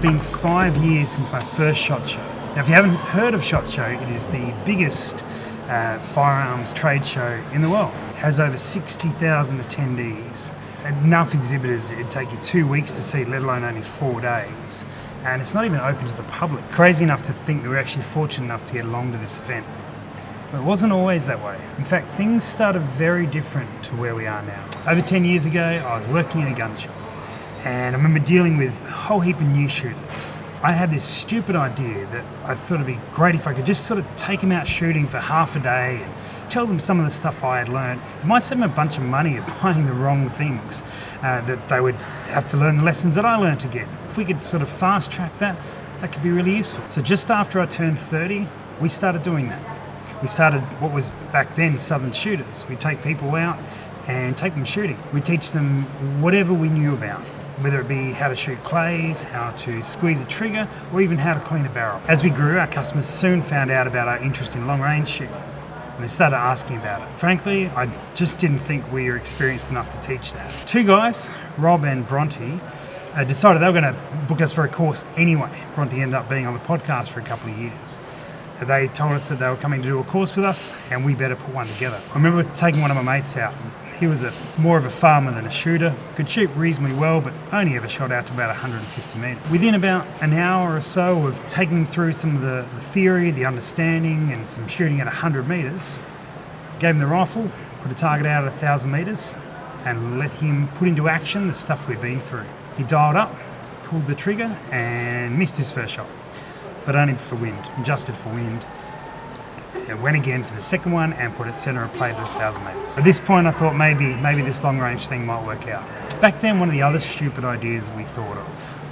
been 5 years since my first SHOT Show. Now, if you haven't heard of SHOT Show, it is the biggest firearms trade show in the world. It has over 60,000 attendees. Enough exhibitors, it'd take you 2 weeks to see, let alone only 4 days. And it's not even open to the public. Crazy enough to think that we're actually fortunate enough to get along to this event. But it wasn't always that way. In fact, things started very different to where we are now. Over 10 years ago, I was working in a gun shop, and I remember dealing with a whole heap of new shooters. I had this stupid idea that I thought it'd be great if I could just sort of take them out shooting for half a day and tell them some of the stuff I had learned. It might save them a bunch of money at buying the wrong things, that they would have to learn the lessons that I learned again. If we could sort of fast track that, that could be really useful. So just after I turned 30, we started doing that. We started what was back then Southern Shooters. We'd take people out and take them shooting. We'd teach them whatever we knew about, whether it be how to shoot clays, how to squeeze a trigger, or even how to clean a barrel. As we grew, our customers soon found out about our interest in long-range shooting, and they started asking about it. Frankly, I just didn't think we were experienced enough to teach that. Two guys, Rob and Bronte, decided they were going to book us for a course anyway. Bronte ended up being on the podcast for a couple of years. They told us that they were coming to do a course with us, and we better put one together. I remember taking one of my mates out. He was more of a farmer than a shooter, could shoot reasonably well, but only ever shot out to about 150 metres. Within about an hour or so of taking him through some of the theory, the understanding, and some shooting at 100 metres, gave him the rifle, put a target out at 1,000 metres, and let him put into action the stuff we'd been through. He dialed up, pulled the trigger, and missed his first shot, but only for wind, adjusted for wind. It went again for the second one and put it centre of plate at 1,000 metres. At this point I thought maybe this long range thing might work out. Back then, one of the other stupid ideas we thought of,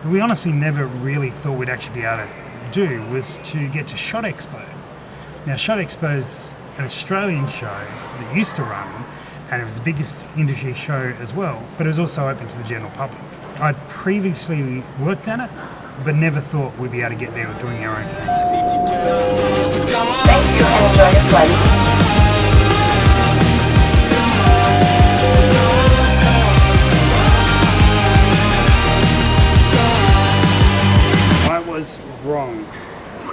that we honestly never really thought we'd actually be able to do, was to get to SHOT Expo. Now SHOT Expo is an Australian show that used to run, and it was the biggest industry show as well, but it was also open to the general public. I'd previously worked at it, but never thought we'd be able to get there doing our own thing. Thank you and enjoy your flight. I was wrong.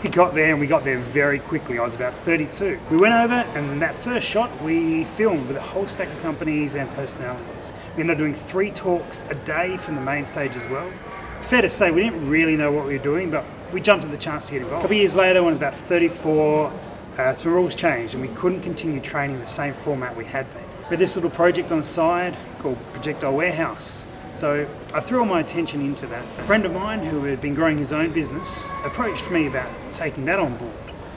We got there, and we got there very quickly. I was about 32. We went over, and that first shot we filmed with a whole stack of companies and personalities. We ended up doing 3 talks a day from the main stage as well. It's fair to say we didn't really know what we were doing, but we jumped at the chance to get involved. A couple of years later, when I was about 34, some rules changed and we couldn't continue training the same format we had been. We had this little project on the side called Projectile Warehouse. So I threw all my attention into that. A friend of mine who had been growing his own business approached me about taking that on board.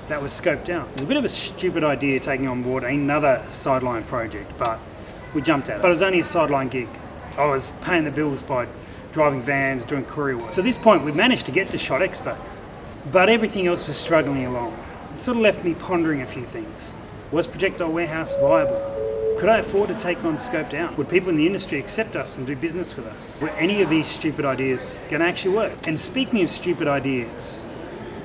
That was scoped out. It was a bit of a stupid idea taking on board another sideline project, but we jumped at it. But it was only a sideline gig. I was paying the bills by driving vans, doing courier work. So at this point, we managed to get to SHOT Expo, but everything else was struggling along. It sort of left me pondering a few things. Was Projectile Warehouse viable? Could I afford to take on Scoped Out? Would people in the industry accept us and do business with us? Were any of these stupid ideas going to actually work? And speaking of stupid ideas,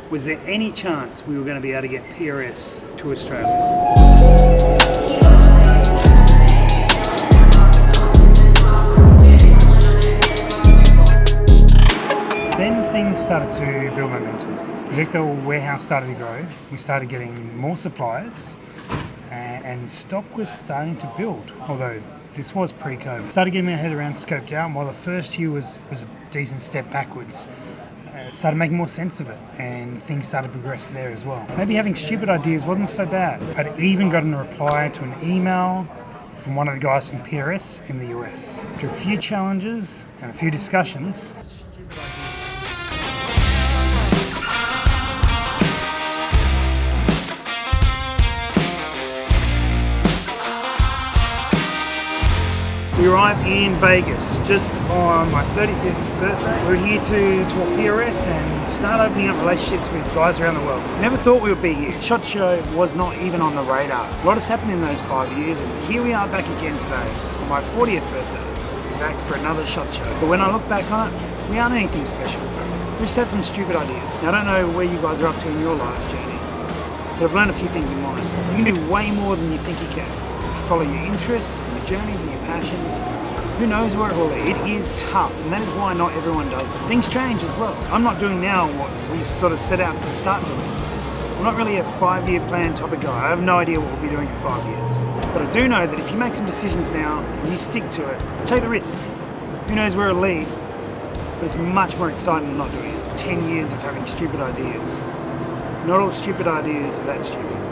was there any chance we were going to be able to get PRS to Australia? Then things started to build momentum. Projectile Warehouse started to grow. We started getting more suppliers, and stock was starting to build, although this was pre-COVID. Started getting my head around Scoped Out, and while the first year was a decent step backwards, started making more sense of it, and things started to progress there as well. Maybe having stupid ideas wasn't so bad. I'd even gotten a reply to an email from one of the guys from PRS in the US. After a few challenges and a few discussions, we arrived in Vegas just on my 35th birthday. We're here to talk PRS and start opening up relationships with guys around the world. Never thought we would be here. SHOT Show was not even on the radar. A lot has happened in those 5 years, and here we are back again today on my 40th birthday, back for another SHOT Show. But when I look back on it, we aren't anything special. We just had some stupid ideas. Now, I don't know where you guys are up to in your life journey, but I've learned a few things in mine. You can do way more than you think you can. Follow your interests, your journeys and your passions, Who knows where it will lead? It is tough, and that is why not everyone does it. Things change as well. I'm not doing now what we sort of set out to start doing. I'm not really a 5-year plan type of guy. I have no idea what we'll be doing in 5 years. But I do know that if you make some decisions now and you stick to it, take the risk. Who knows where it'll lead? But it's much more exciting than not doing it. It's 10 years of having stupid ideas. Not all stupid ideas are that stupid.